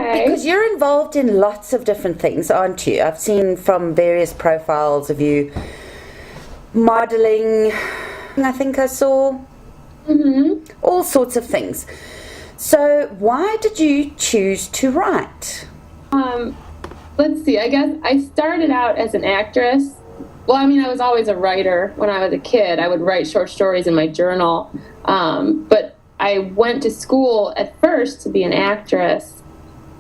Okay. Because you're involved in lots of different things, aren't you? I've seen from various profiles of you modeling, I think I saw. All sorts of things. So why did you choose to write? Let's see, I guess I started out as an actress. Well, I mean, I was always a writer. When I was a kid, I would write short stories in my journal. But I went to school at first to be an actress,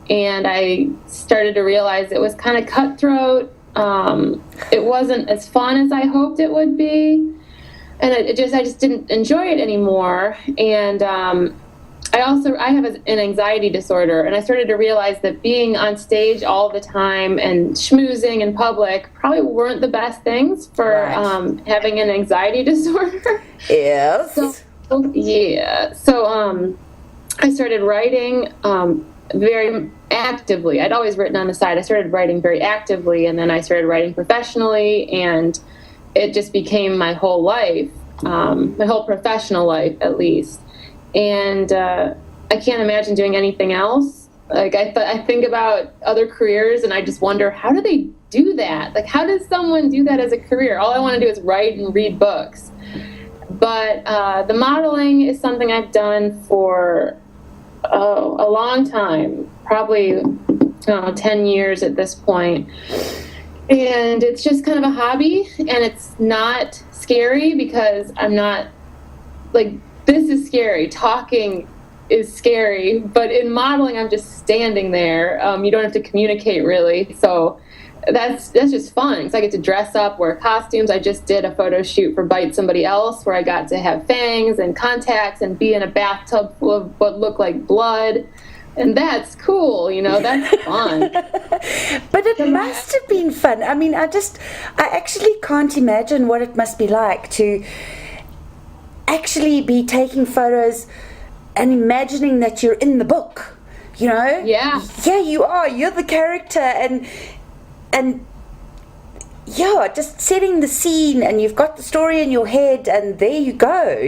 and I started to realize it was kind of cutthroat. It wasn't as fun as I hoped it would be. And I just didn't enjoy it anymore. And I have an anxiety disorder, and I started to realize that being on stage all the time and schmoozing in public probably weren't the best things for having an anxiety disorder. Yes. So I started writing very actively. I'd always written on the side. I started writing very actively, and then I started writing professionally, and it just became my whole life, my whole professional life, at least. And I can't imagine doing anything else. Like, I think about other careers, and I just wonder, how do they do that? Like, how does someone do that as a career? All I want to do is write and read books. But the modeling is something I've done for a long time, probably 10 years at this point. And it's just kind of a hobby, and it's not scary because I'm not, like, this is scary. Talking is scary, but in modeling, I'm just standing there. You don't have to communicate, really. So that's just fun. So I get to dress up, wear costumes. I just did a photo shoot for Bite Somebody Else where I got to have fangs and contacts and be in a bathtub full of what looked like blood. And that's cool, that's fun. But it must have been fun. I mean, I actually can't imagine what it must be like to actually be taking photos and imagining that you're in the book, Yeah. Yeah, you are. You're the character, and yeah, just setting the scene, and you've got the story in your head, and there you go,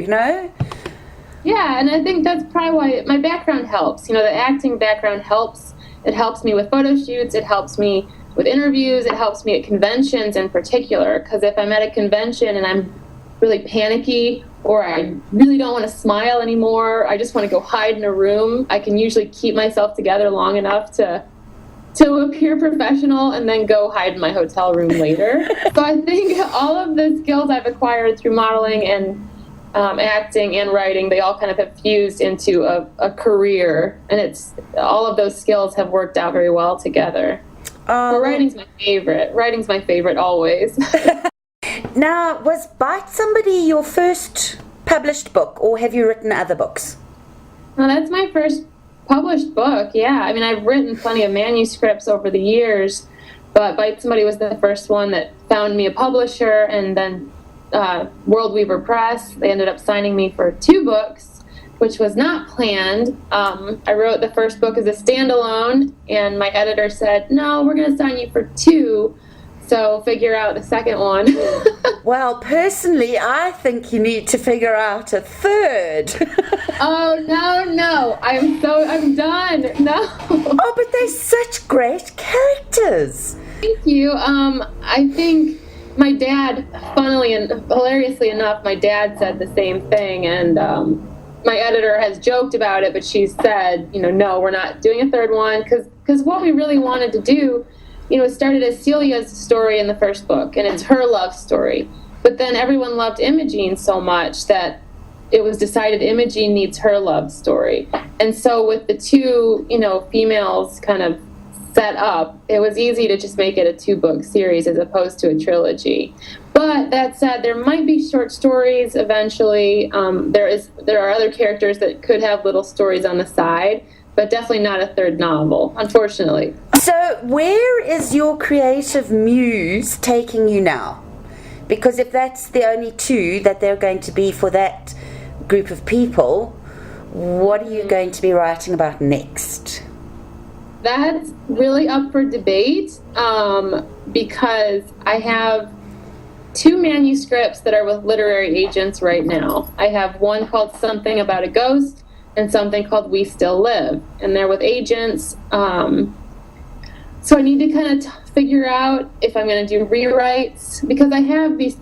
Yeah, and I think that's probably why my background helps. The acting background helps. It helps me with photo shoots. It helps me with interviews. It helps me at conventions in particular, because if I'm at a convention and I'm really panicky, or I really don't want to smile anymore, I just want to go hide in a room, I can usually keep myself together long enough to appear professional and then go hide in my hotel room later. So I think all of the skills I've acquired through modeling and acting and writing, they all kind of have fused into a career, and all of those skills have worked out very well together. But writing's my favorite. Writing's my favorite always. Now, was Bite Somebody your first published book, or have you written other books? Well, that's my first published book, yeah. I mean, I've written plenty of manuscripts over the years, but Bite Somebody was the first one that found me a publisher, and then World Weaver Press, they ended up signing me for 2 books, which was not planned. I wrote the first book as a standalone, and my editor said, no, we're going to sign you for 2. So figure out the second one. Well, personally, I think you need to figure out a 3rd. Oh, no. I'm done. No. Oh, but they're such great characters. Thank you. I think my dad, funnily and hilariously enough, my dad said the same thing, and my editor has joked about it, but she said, no, we're not doing a 3rd one, because what we really wanted to do, it started as Celia's story in the first book, and it's her love story. But then everyone loved Imogene so much that it was decided Imogene needs her love story. And so with the 2, females kind of set up, it was easy to just make it a 2-book series as opposed to a trilogy. But that said, there might be short stories eventually. There are other characters that could have little stories on the side, but definitely not a 3rd novel, unfortunately. So where is your creative muse taking you now? Because if that's the only 2 that there are going to be for that group of people, what are you going to be writing about next? That's really up for debate, because I have 2 manuscripts that are with literary agents right now. I have one called Something About a Ghost, and something called We Still Live, and they're with agents. So I need to kind of figure out if I'm going to do rewrites, because I have I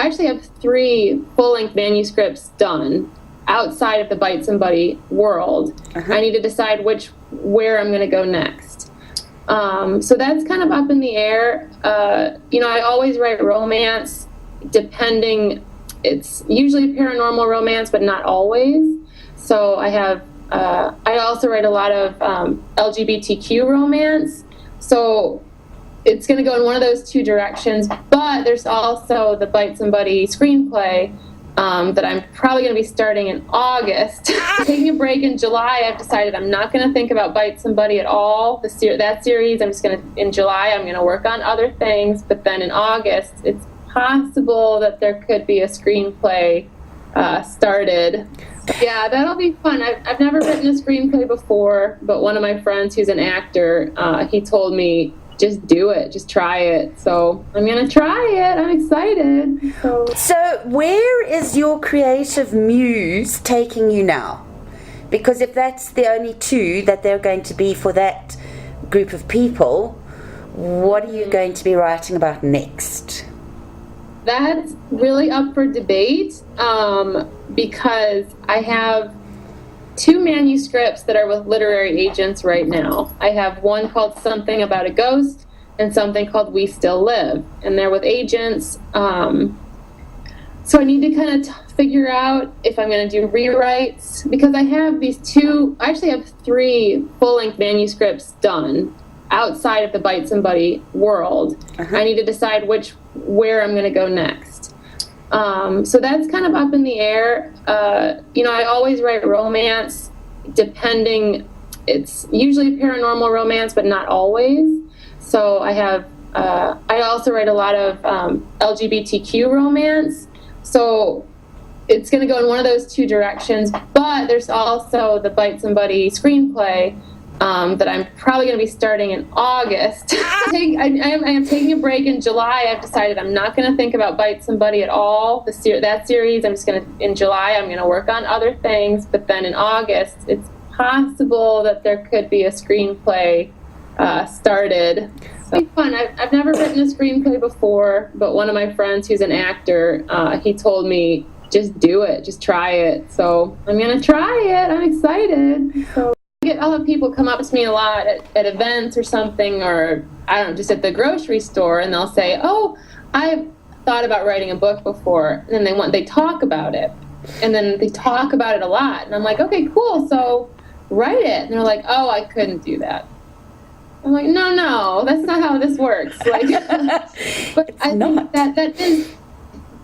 actually have 3 full-length manuscripts done outside of the Bite Somebody world. I need to decide where I'm going to go next. So that's kind of up in the air. I always write romance, it's usually a paranormal romance, but not always. So I also write a lot of LGBTQ romance. So it's going to go in one of those 2 directions, but there's also the Bite Somebody screenplay that I'm probably going to be starting in August. Taking a break in July, I've decided I'm not going to think about Bite Somebody at all, that series. In July, I'm going to work on other things, but then in August, it's possible that there could be a screenplay started. Yeah, that'll be fun. I've never written a screenplay before, but one of my friends who's an actor, he told me, just do it, just try it. So I'm going to try it. I'm excited. So where is your creative muse taking you now? Because if that's the only 2 that they're going to be for that group of people, what are you going to be writing about next? That's really up for debate, because I have 2 manuscripts that are with literary agents right now. I have one called Something About a Ghost and something called We Still Live, and they're with agents. So I need to kind of figure out if I'm going to do rewrites, because I have I actually have 3 full-length manuscripts done outside of the Bite Somebody world. I need to decide where I'm going to go next. So that's kind of up in the air. I always write romance, it's usually a paranormal romance, but not always. So I also write a lot of LGBTQ romance. So it's going to go in one of those 2 directions, but there's also the Bite Somebody screenplay that I'm probably going to be starting in August. I am taking a break in July. I've decided I'm not going to think about Bite Somebody at all, that series. In July, I'm going to work on other things, but then in August, it's possible that there could be a screenplay started. So it'll be fun. I've never written a screenplay before, but one of my friends who's an actor, he told me, just do it, just try it. So I'm going to try it. I'm excited. I'll have people come up to me a lot at events or something, or I don't know, just at the grocery store, and they'll say, "Oh, I've thought about writing a book before," and then they talk about it, and then they talk about it a lot, and I'm like, "Okay, cool, so write it," and they're like, "Oh, I couldn't do that." I'm like, "No, that's not how this works." Like, but I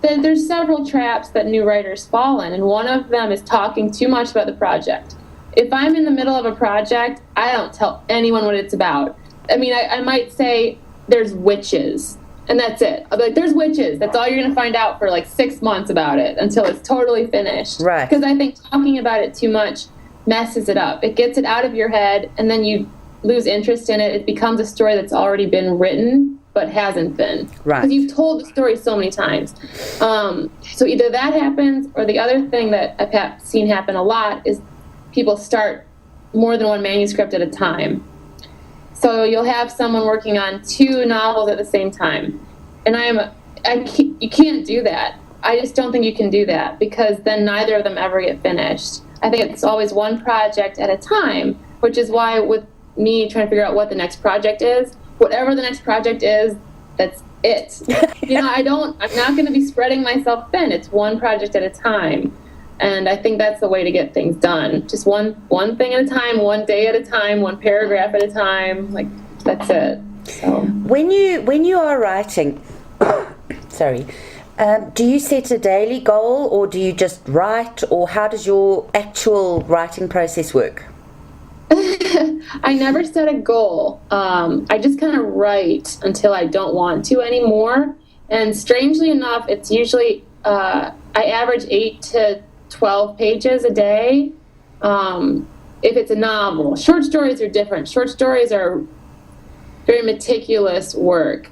think there's several traps that new writers fall in, and one of them is talking too much about the project. If I'm in the middle of a project, I don't tell anyone what it's about. I mean, I might say there's witches, and that's it. I'll be like, there's witches. That's all you're going to find out for like 6 months about it until it's totally finished. Right. Because I think talking about it too much messes it up. It gets it out of your head, and then you lose interest in it. It becomes a story that's already been written but hasn't been. Right. Because you've told the story so many times. So either that happens, or the other thing that I've seen happen a lot is people start more than one manuscript at a time. So you'll have someone working on 2 novels at the same time. And you can't do that. I just don't think you can do that, because then neither of them ever get finished. I think it's always one project at a time, which is why with me trying to figure out what the next project is, whatever the next project is, that's it. I'm not going to be spreading myself thin. It's one project at a time. And I think that's the way to get things done. Just one thing at a time, one day at a time, one paragraph at a time. Like, that's it. So when you are writing, sorry, do you set a daily goal, or do you just write, or how does your actual writing process work? I never set a goal. I just kind of write until I don't want to anymore. And strangely enough, it's usually I average 8 to 12 pages a day. If it's a novel, short stories are different. Short stories are very meticulous work,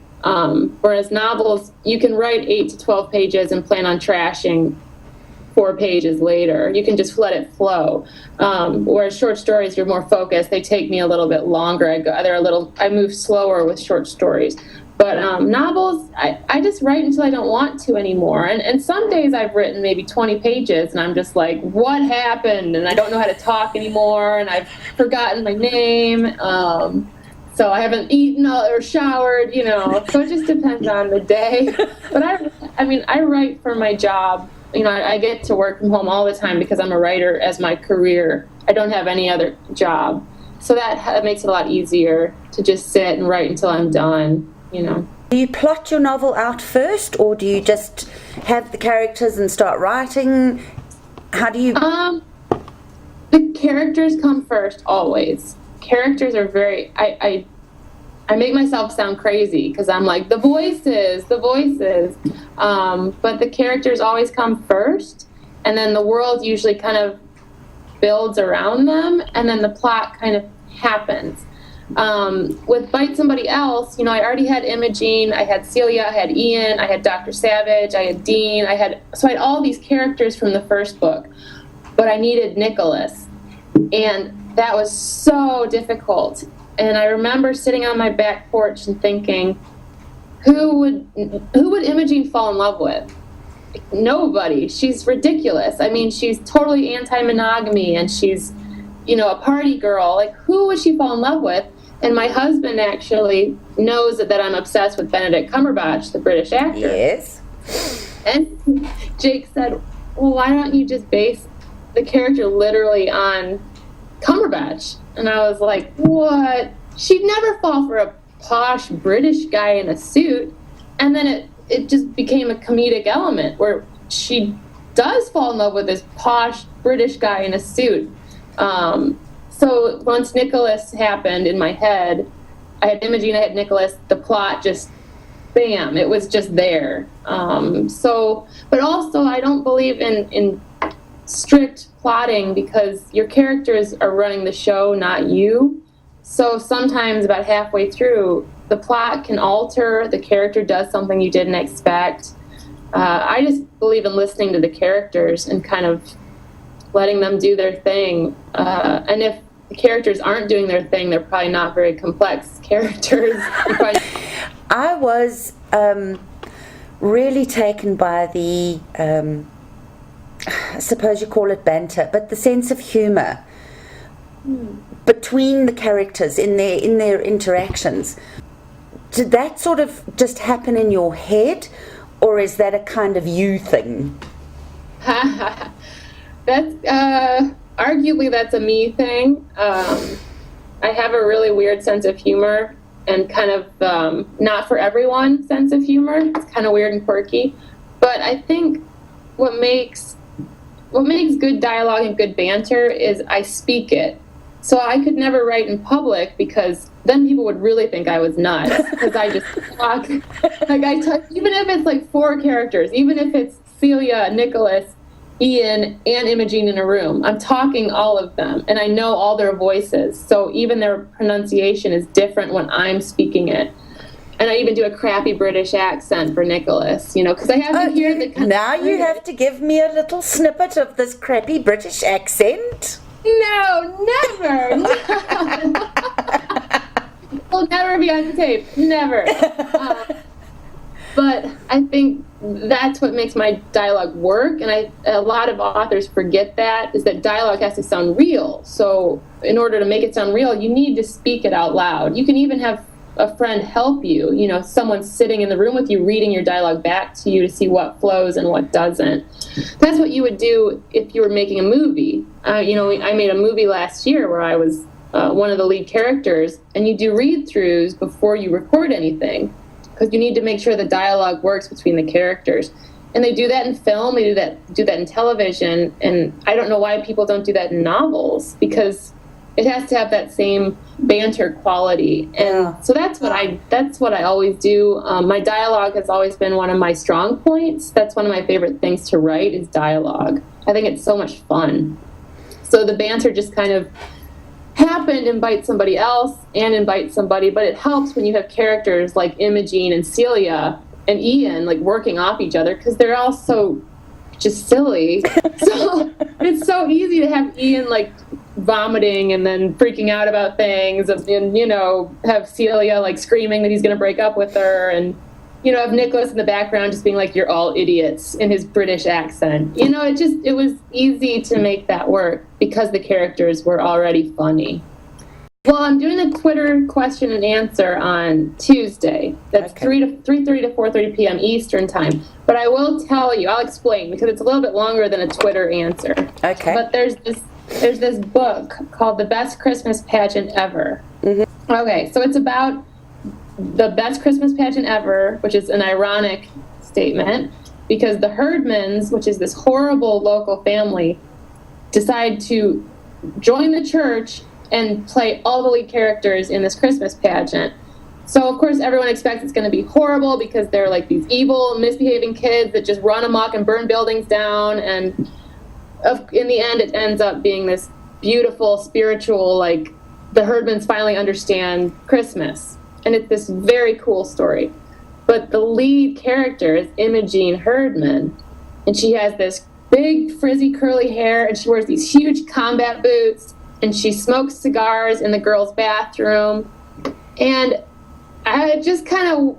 whereas novels, you can write 8 to 12 pages and plan on trashing 4 pages later. You can just let it flow. Whereas short stories, you're more focused. They take me a little bit longer. I move slower with short stories. But novels, I just write until I don't want to anymore. And some days I've written maybe 20 pages, and I'm just like, what happened? And I don't know how to talk anymore, and I've forgotten my name. So I haven't eaten or showered, So it just depends on the day. But I write for my job. I get to work from home all the time because I'm a writer as my career. I don't have any other job. So that makes it a lot easier to just sit and write until I'm done. Do you plot your novel out first, or do you just have the characters and start writing? How do you... The characters come first, always. Characters are very... I make myself sound crazy because I'm like, the voices. But the characters always come first, and then the world usually kind of builds around them, and then the plot kind of happens. With Bite Somebody Else, I already had Imogene, I had Celia, I had Ian, I had Dr. Savage, I had Dean, I had all these characters from the first book, but I needed Nicholas, and that was so difficult. And I remember sitting on my back porch and thinking, who would Imogene fall in love with? Nobody. She's ridiculous. She's totally anti-monogamy, and she's, a party girl. Like, who would she fall in love with? And my husband actually knows that I'm obsessed with Benedict Cumberbatch, the British actor. Yes. And Jake said, well, why don't you just base the character literally on Cumberbatch? And I was like, what? She'd never fall for a posh British guy in a suit. And then it just became a comedic element where she does fall in love with this posh British guy in a suit. So once Nicholas happened in my head, I had Imogene, I had Nicholas, the plot just, bam, it was just there. But also I don't believe in strict plotting because your characters are running the show, not you. So sometimes about halfway through, the plot can alter, the character does something you didn't expect. I just believe in listening to the characters and kind of letting them do their thing. And if the characters aren't doing their thing, they're probably not very complex characters. I was really taken by the, I suppose you call it banter, but the sense of humour between the characters in their interactions. Did that sort of just happen in your head, or is that a kind of you thing? That's arguably that's a me thing. I have a really weird sense of humor, and kind of not for everyone sense of humor. It's kind of weird and quirky, but I think what makes good dialogue and good banter is I speak it. So I could never write in public because then people would really think I was nuts because I just talk. Even if it's like 4 characters, even if it's Celia, Nicholas, Ian, and Imogene in a room, I'm talking all of them, and I know all their voices. So even their pronunciation is different when I'm speaking it. And I even do a crappy British accent for Nicholas, because I have to hear the... Now you have to give me a little snippet of this crappy British accent. No, never. No. It'll never be on tape. Never. But I think that's what makes my dialogue work, and a lot of authors forget that, is that dialogue has to sound real. So in order to make it sound real, you need to speak it out loud. You can even have a friend help you, someone sitting in the room with you reading your dialogue back to you to see what flows and what doesn't. That's what you would do if you were making a movie. I made a movie last year where I was one of the lead characters, and you do read-throughs before you record anything because you need to make sure the dialogue works between the characters. And they do that in film, they do that in television, and I don't know why people don't do that in novels, because it has to have that same banter quality. And so that's what I always do. My dialogue has always been one of my strong points. That's one of my favorite things to write is dialogue. I think it's so much fun. So the banter just kind of happened in Bite Somebody Else and in Bite Somebody, but it helps when you have characters like Imogene and Celia and Ian like working off each other, because they're all so just silly. So it's so easy to have Ian like vomiting and then freaking out about things, and have Celia like screaming that he's going to break up with her, and have Nicholas in the background just being like, "You're all idiots," in his British accent. It was easy to make that work because the characters were already funny. Well, I'm doing a Twitter question and answer on Tuesday. That's 3:30 to 4:30 p.m. Eastern time. But I will tell you, I'll explain, because it's a little bit longer than a Twitter answer. Okay. But there's this book called The Best Christmas Pageant Ever. Mm-hmm. Okay, so it's about the best Christmas pageant ever, which is an ironic statement, because the Herdmans, which is this horrible local family, decide to join the church and play all the lead characters in this Christmas pageant. So, of course, everyone expects it's going to be horrible because they're like these evil, misbehaving kids that just run amok and burn buildings down. And in the end, it ends up being this beautiful, spiritual, like, the Herdmans finally understand Christmas. And it's this very cool story. But the lead character is Imogene Herdman. And she has this big, frizzy, curly hair, and she wears these huge combat boots, and she smokes cigars in the girls' bathroom. And I just kind of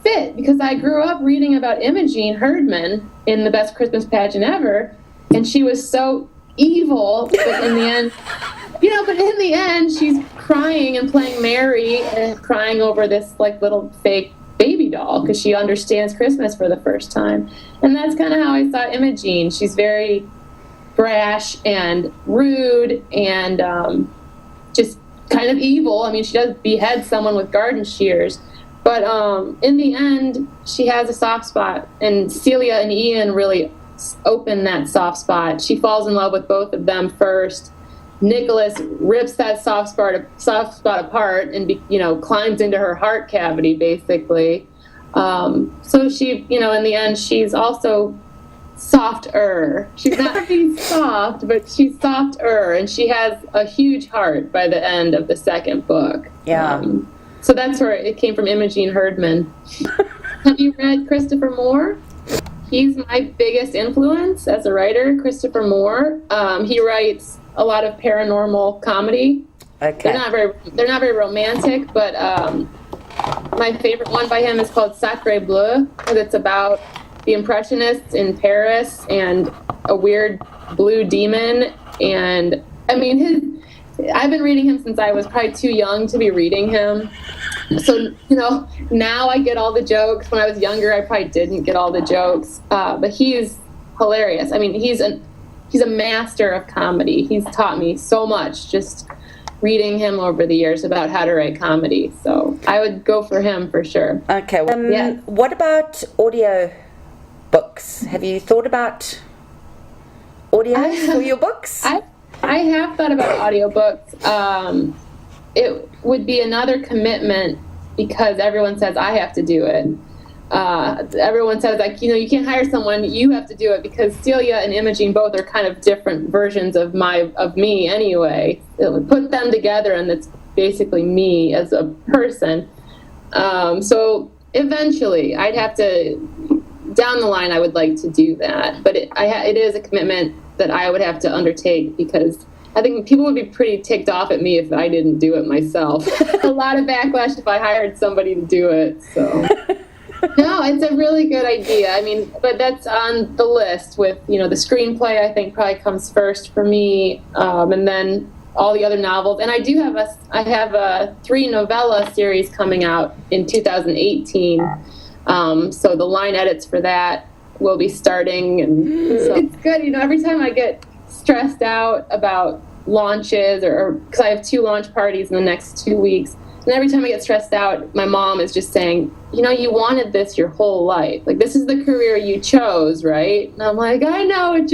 fit, because I grew up reading about Imogene Herdman in The Best Christmas Pageant Ever, and she was so evil, but in the end, she's crying and playing Mary and crying over this like little fake baby doll because she understands Christmas for the first time. And that's kind of how I saw Imogene. She's very brash and rude and just kind of evil. I mean, she does behead someone with garden shears. But in the end, she has a soft spot. And Celia and Ian really open that soft spot. She falls in love with both of them first. Nicholas rips that soft spot apart and climbs into her heart cavity, basically. So she, in the end, she's also softer. She's not being soft, but she's softer, and she has a huge heart by the end of the second book. Yeah. So that's where it came from, Imogene Herdman. Have you read Christopher Moore? He's my biggest influence as a writer, Christopher Moore. He writes a lot of paranormal comedy. Okay. They're not very romantic, but my favorite one by him is called Sacre Bleu, because it's about the Impressionists in Paris and a weird blue demon. And I mean, I've been reading him since I was probably too young to be reading him. So, now I get all the jokes. When I was younger, I probably didn't get all the jokes. But he's hilarious. I mean, he's a master of comedy. He's taught me so much just reading him over the years about how to write comedy. So I would go for him for sure. Okay. Well, what about audio books? Have you thought about audio for your books? I have thought about audiobooks. It would be another commitment because everyone says I have to do it. Everyone says, like, you can't hire someone, you have to do it, because Celia and Imogene both are kind of different versions of me anyway. It would put them together, and it's basically me as a person. So eventually, I'd have to, down the line, I would like to do that. But it is a commitment that I would have to undertake, because I think people would be pretty ticked off at me if I didn't do it myself. A lot of backlash if I hired somebody to do it, so... No, it's a really good idea. I mean, but that's on the list with, the screenplay, I think probably comes first for me, and then all the other novels. And I have a 3 novella series coming out in 2018. So the line edits for that will be starting, and so it's good. Every time I get stressed out about launches, or because I have 2 launch parties in the next 2 weeks, and every time I get stressed out, my mom is just saying, you wanted this your whole life. Like, this is the career you chose, right? And I'm like, I know, it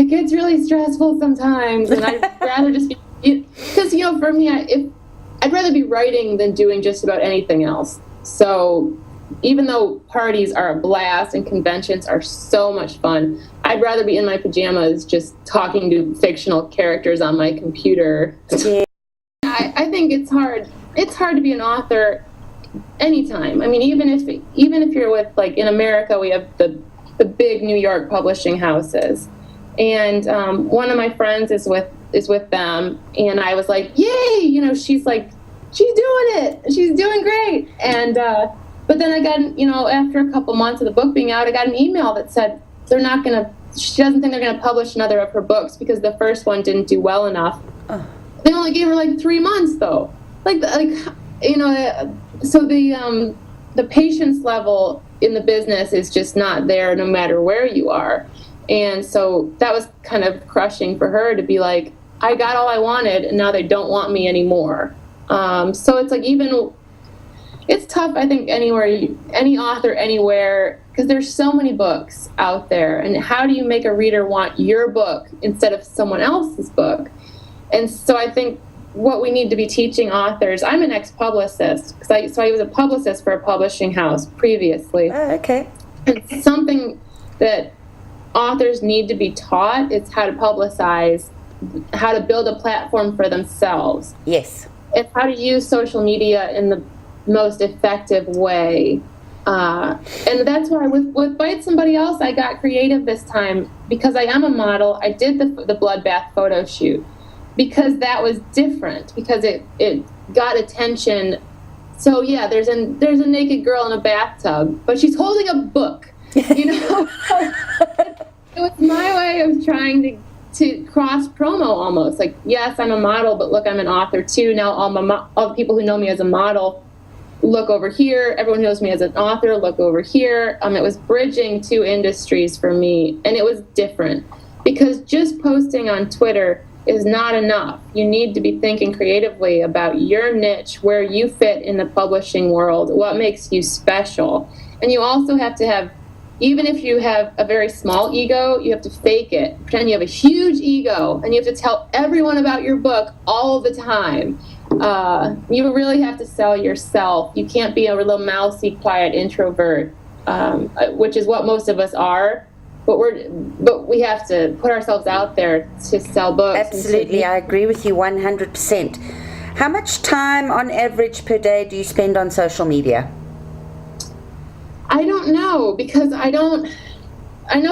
gets really stressful sometimes. And I'd rather just be, because, for me, I'd rather be writing than doing just about anything else. So even though parties are a blast and conventions are so much fun, I'd rather be in my pajamas just talking to fictional characters on my computer. Yeah. I think it's hard. It's hard to be an author anytime. I mean, even if you're with, like, in America, we have the the big New York publishing houses. And one of my friends is with them, and I was like, yay, you know, she's doing it, she's doing great. And but then I got, you know, after a couple months of the book being out, I got an email that said she doesn't think they're gonna publish another of her books because the first one didn't do well enough. They only gave her like 3 months though. Like you know, so the patience level in the business is just not there no matter where you are. And so that was kind of crushing for her to be like, I got all I wanted and now they don't want me anymore. So it's like, even it's tough, I think, any author anywhere, because there's so many books out there, and how do you make a reader want your book instead of someone else's book? And so I think what we need to be teaching authors, I'm an ex-publicist, so I was a publicist for a publishing house previously. Oh, okay. It's something that authors need to be taught. It's how to publicize, how to build a platform for themselves. Yes. It's how to use social media in the most effective way. And that's why with Bite Somebody Else, I got creative this time because I am a model. I did the bloodbath photo shoot because that was different, because it got attention. So yeah, there's a naked girl in a bathtub, but she's holding a book, you know. It was my way of trying to cross promo almost. Like, yes, I'm a model, but look, I'm an author too. Now all the people who know me as a model, look over here. Everyone who knows me as an author, look over here. It was bridging two industries for me, and it was different because just posting on Twitter is not enough. You need to be thinking creatively about your niche, where you fit in the publishing world, what makes you special. And you also have to have, even if you have a very small ego, you have to fake it. Pretend you have a huge ego, and you have to tell everyone about your book all the time. You really have to sell yourself. You can't be a little mousy, quiet introvert, which is what most of us are. But we have to put ourselves out there to sell books. Absolutely, I agree with you 100%. How much time on average per day do you spend on social media? I don't know, because I know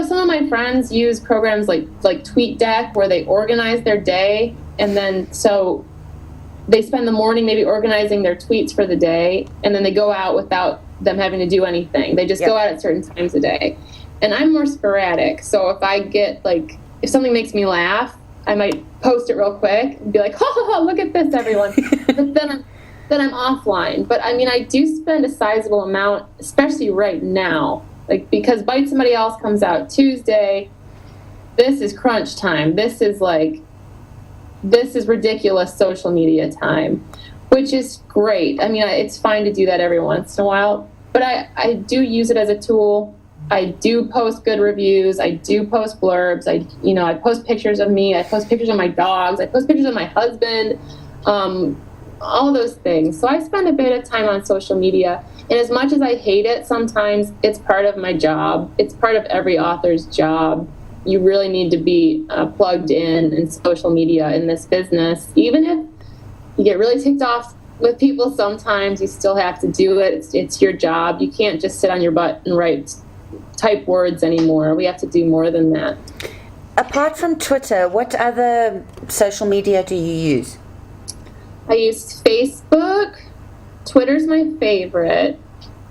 some of my friends use programs like TweetDeck, where they organize their day, and then so they spend the morning maybe organizing their tweets for the day, and then they go out without them having to do anything. They just go out at certain times a day. And I'm more sporadic, so if I get, like, if something makes me laugh, I might post it real quick and be like, ha ha ha, look at this, everyone. But then I'm offline. But I mean, I do spend a sizable amount, especially right now, like, because Bite Somebody Else comes out Tuesday. This is crunch time. This is ridiculous social media time, which is great. I mean, it's fine to do that every once in a while, but I do use it as a tool. I do post good reviews. I do post blurbs. I post pictures of me. I post pictures of my dogs. I post pictures of my husband. All those things. So I spend a bit of time on social media. And as much as I hate it, sometimes it's part of my job. It's part of every author's job. You really need to be plugged in social media in this business. Even if you get really ticked off with people, sometimes you still have to do it. It's your job. You can't just sit on your butt and type words anymore. We have to do more than that. Apart from Twitter, what other social media do you use? I use Facebook. Twitter's my favorite.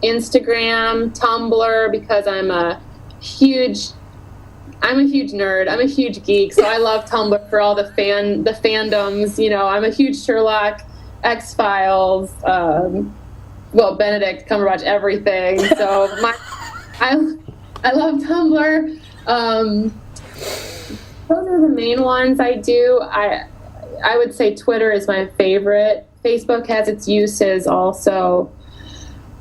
Instagram, Tumblr, because I'm a huge nerd. I'm a huge geek, so I love Tumblr for all the fandoms. You know, I'm a huge Sherlock, X-Files, Benedict Cumberbatch, everything. So I love Tumblr. Those are the main ones I do. I would say Twitter is my favorite. Facebook has its uses also.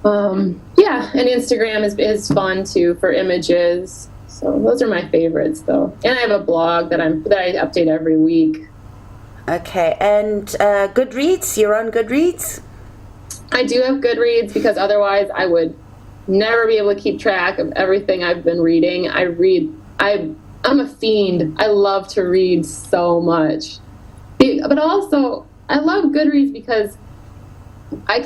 And Instagram is fun too for images. So those are my favorites, though. And I have a blog that I update every week. Okay, and Goodreads? You're on Goodreads? I do have Goodreads, because otherwise I would never be able to keep track of everything I've been reading. I'm a fiend. I love to read so much. But also, I love Goodreads because I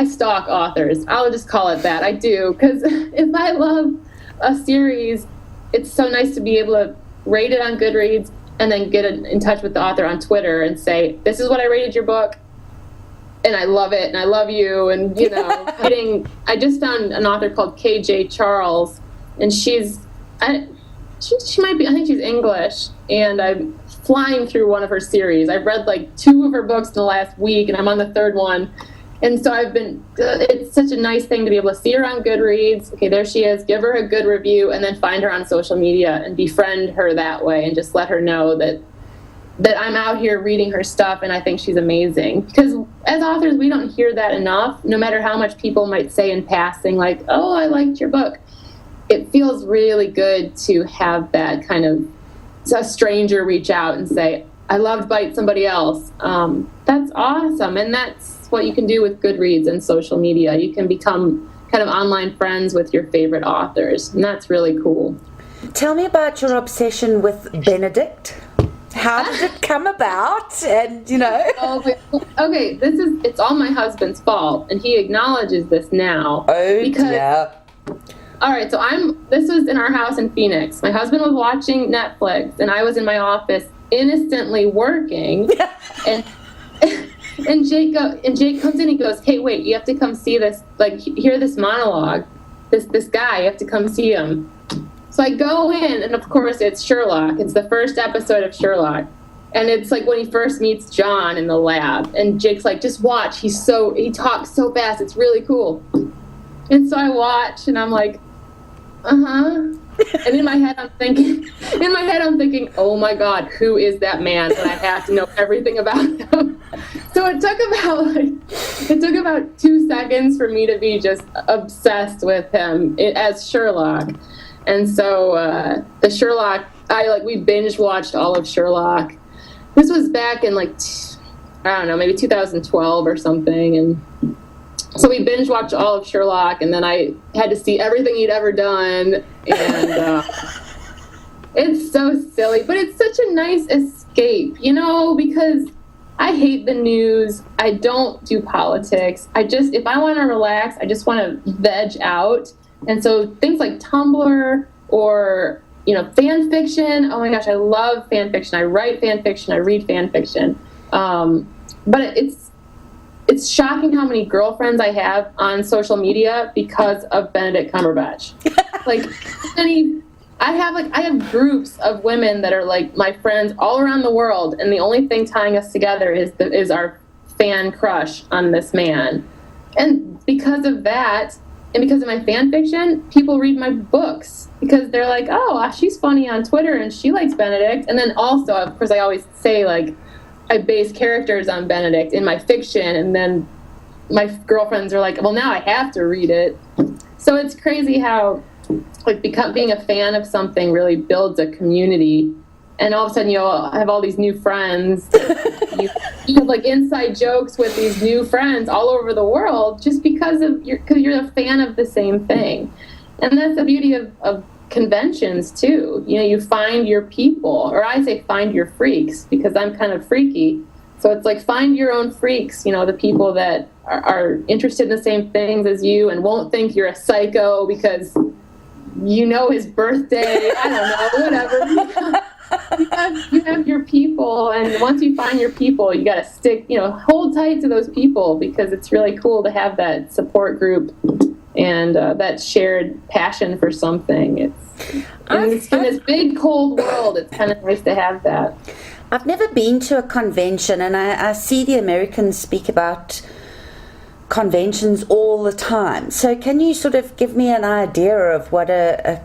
stalk authors. I'll just call it that. I do, because if I love a series, it's so nice to be able to rate it on Goodreads and then get in touch with the author on Twitter and say, this is what I rated your book, and I love it, and I love you, and, you know, I just found an author called KJ Charles, and she might be, I think she's English, and I'm flying through one of her series. I've read like 2 of her books in the last week, and I'm on the 3rd one. And so it's such a nice thing to be able to see her on Goodreads. Okay, there she is. Give her a good review, and then find her on social media and befriend her that way, and just let her know that I'm out here reading her stuff, and I think she's amazing. Because as authors, we don't hear that enough, no matter how much people might say in passing, like, oh, I liked your book. It feels really good to have that kind of a stranger reach out and say, I loved Bite Somebody Else. That's awesome. And that's what you can do with Goodreads and social media. You can become kind of online friends with your favorite authors, and that's really cool. Tell me about your obsession with Benedict. How did it come about? And, you know. Okay, it's all my husband's fault, and he acknowledges this now. Oh, yeah. All right, so this was in our house in Phoenix. My husband was watching Netflix, and I was in my office innocently working, and Jake comes in, he goes, hey, wait, you have to come see this, like, hear this monologue, this guy, you have to come see him. So I go in, and of course it's Sherlock. It's the first episode of Sherlock, and it's like when he first meets John in the lab, and Jake's like, just watch, he talks so fast, it's really cool. And so I watch, and I'm like, and in my head I'm thinking, oh my God, who is that man? And I have to know everything about him. So it took about 2 seconds for me to be just obsessed with him as Sherlock. And so the Sherlock, we binge watched all of Sherlock. This was back in maybe 2012 or something, and so we binge watched all of Sherlock, and then I had to see everything he'd ever done, and it's so silly, but it's such a nice escape, you know, because I hate the news. I don't do politics. If I want to relax, I just want to veg out. And so things like Tumblr or, you know, fan fiction. Oh my gosh, I love fan fiction. I write fan fiction. I read fan fiction. But it's shocking how many girlfriends I have on social media because of Benedict Cumberbatch. I have groups of women that are like my friends all around the world, and the only thing tying us together is our fan crush on this man. And because of that, and because of my fan fiction, people read my books because they're like, oh, she's funny on Twitter and she likes Benedict. And then also, of course, I always say, like, I base characters on Benedict in my fiction, and then my girlfriends are like, well, now I have to read it. So it's crazy how, like, being a fan of something really builds a community, and all of a sudden you'll have all these new friends. You have, like, inside jokes with these new friends all over the world just because you're a fan of the same thing. And that's the beauty of conventions too. You know, you find your people, or I say find your freaks, because I'm kind of freaky. So it's like, find your own freaks, you know, the people that are interested in the same things as you and won't think you're a psycho because you know his birthday. I don't know, whatever. You have your people, and once you find your people, you got to stick, you know, hold tight to those people, because it's really cool to have that support group and that shared passion for something. In this big cold world, it's kind of nice to have that. I've never been to a convention, and I see the Americans speak about conventions all the time. So can you sort of give me an idea of what an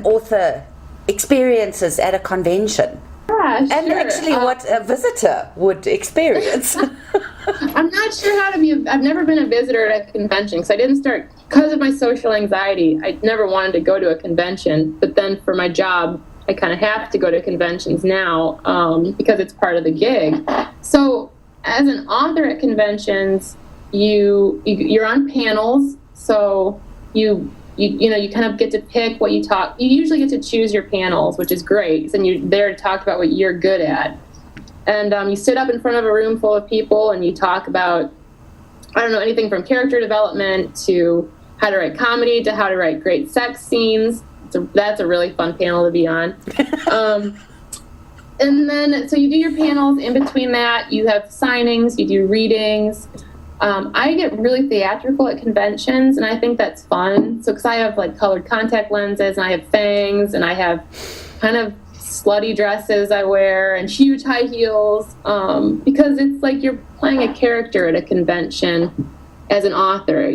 author experiences at a convention? Yeah, and sure. Actually what a visitor would experience. I'm not sure how to be. I've never been a visitor at a convention, because I didn't start, because of my social anxiety. I never wanted to go to a convention, but then for my job, I kind of have to go to conventions now because it's part of the gig. So as an author at conventions, you're on panels, so you kind of get to pick what you talk. You usually get to choose your panels, which is great, and you're there to talk about what you're good at. And you sit up in front of a room full of people, and you talk about, I don't know, anything from character development to how to write comedy to how to write great sex scenes. That's a really fun panel to be on. And then, so you do your panels. In between that, you have signings, you do readings. I get really theatrical at conventions, and I think that's fun. So, because I have like colored contact lenses, and I have fangs, and I have kind of slutty dresses I wear, and huge high heels, because it's like you're playing a character at a convention as an author.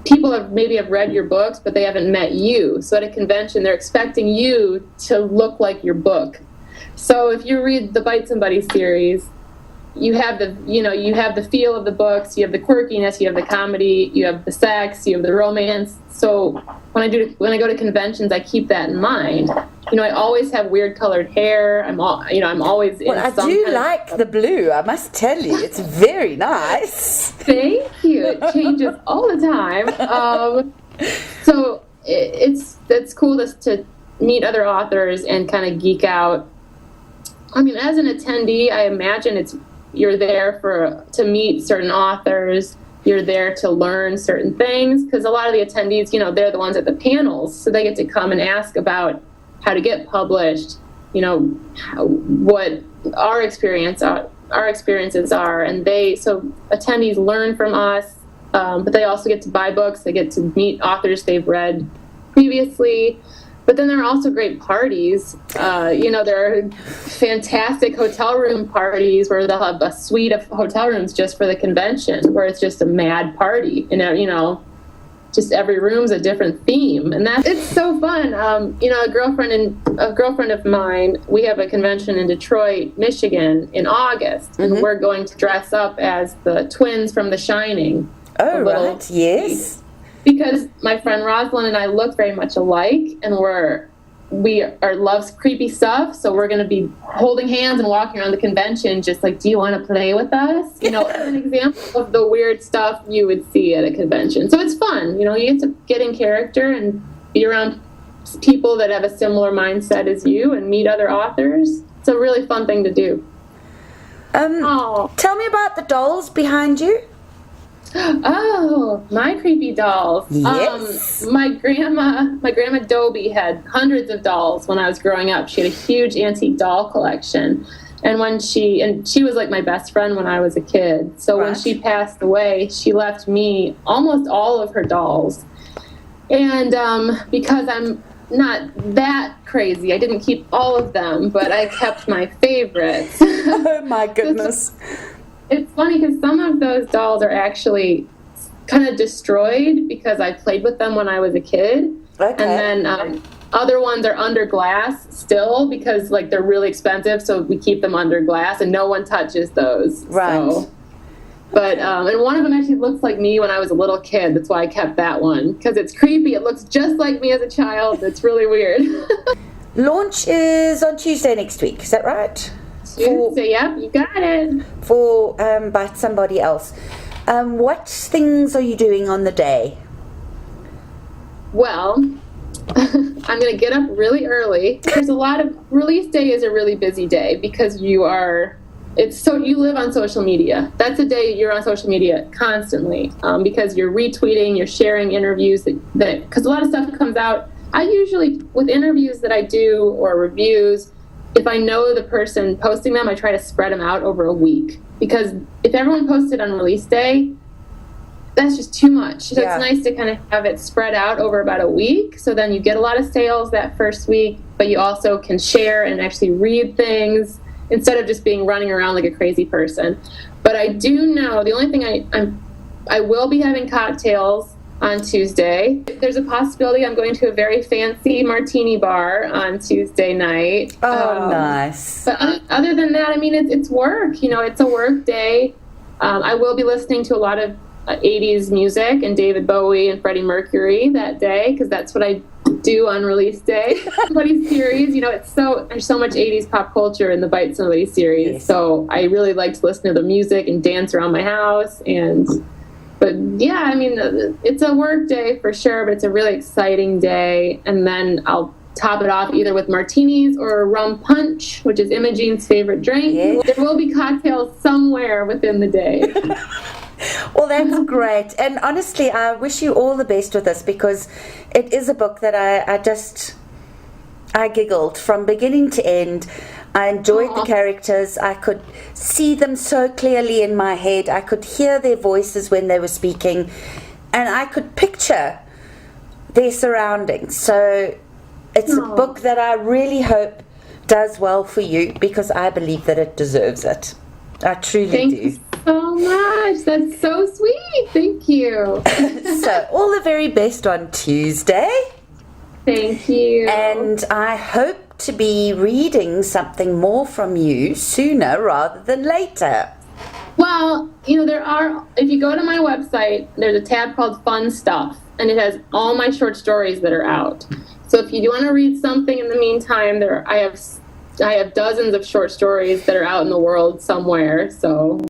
People have read your books, but they haven't met you. So at a convention, they're expecting you to look like your book. So if you read the Bite Somebody series, you have the feel of the books, you have the quirkiness, you have the comedy, you have the sex, you have the romance. So when I go to conventions, I keep that in mind. I always have weird colored hair. I'm always in I do like the blue, I must tell you. It's very nice. Thank you. It changes all the time. So it's cool to meet other authors and kind of geek out. I mean, as an attendee, I imagine you're there to meet certain authors. You're there to learn certain things, because a lot of the attendees, they're the ones at the panels, so they get to come and ask about how to get published, what our experiences are, and so attendees learn from us, but they also get to buy books. They get to meet authors they've read previously. But then there are also great parties. There are fantastic hotel room parties where they'll have a suite of hotel rooms just for the convention, where it's just a mad party. Just every room's a different theme, and it's so fun. A girlfriend of mine, we have a convention in Detroit, Michigan, in August, and we're going to dress up as the twins from The Shining. Oh, right, yes. Because my friend Rosalind and I look very much alike, and we loves creepy stuff, so we're going to be holding hands and walking around the convention just like, do you want to play with us? As an example of the weird stuff you would see at a convention. So it's fun. You get to get in character and be around people that have a similar mindset as you and meet other authors. It's a really fun thing to do. Tell me about the dolls behind you. Oh, my creepy dolls. Yes. My grandma Dobie had hundreds of dolls when I was growing up. She had a huge antique doll collection. And she was like my best friend when I was a kid. So when she passed away, she left me almost all of her dolls. And because I'm not that crazy, I didn't keep all of them, but I kept my favorites. Oh my goodness. It's funny because some of those dolls are actually kind of destroyed because I played with them when I was a kid. Okay. And then other ones are under glass still because they're really expensive, so we keep them under glass and no one touches those. Right. So, but and one of them actually looks like me when I was a little kid. That's why I kept that one, because it's creepy. It looks just like me as a child. It's really weird. Launch is on Tuesday next week. Is that right? Tuesday, yep, you got it. For Bite Somebody Else. What things are you doing on the day? Well, I'm going to get up really early. There's a lot of... Release day is a really busy day because you live on social media. That's a day you're on social media constantly, because you're retweeting, you're sharing interviews because a lot of stuff comes out. I usually, with interviews that I do or reviews, if I know the person posting them, I try to spread them out over a week. Because if everyone posted on release day, that's just too much. So It's nice to kind of have it spread out over about a week. So then you get a lot of sales that first week, but you also can share and actually read things instead of just being running around like a crazy person. But I do know, the only thing I will be having cocktails on Tuesday. There's a possibility I'm going to a very fancy martini bar on Tuesday night. Oh, nice. But other than that, I mean, it's work. It's a work day. I will be listening to a lot of 80s music and David Bowie and Freddie Mercury that day, because that's what I do on release day. Somebody's series, there's so much 80s pop culture in the Bite Somebody series. Yes. So I really like to listen to the music and dance around my house. But yeah, I mean, it's a work day for sure, but it's a really exciting day. And then I'll top it off either with martinis or rum punch, which is Imogene's favorite drink. Yes. There will be cocktails somewhere within the day. Well, that's great. And honestly, I wish you all the best with this, because it is a book that I giggled from beginning to end. I enjoyed the characters. I could see them so clearly in my head. I could hear their voices when they were speaking, and I could picture their surroundings. So it's a book that I really hope does well for you, because I believe that it deserves it. I truly Thank do. you so much. That's so sweet. Thank you. So all the very best on Tuesday. Thank you. And I hope to be reading something more from you sooner rather than later. Well, if you go to my website, there's a tab called Fun Stuff, and it has all my short stories that are out. So if you do want to read something in the meantime, I have dozens of short stories that are out in the world somewhere. So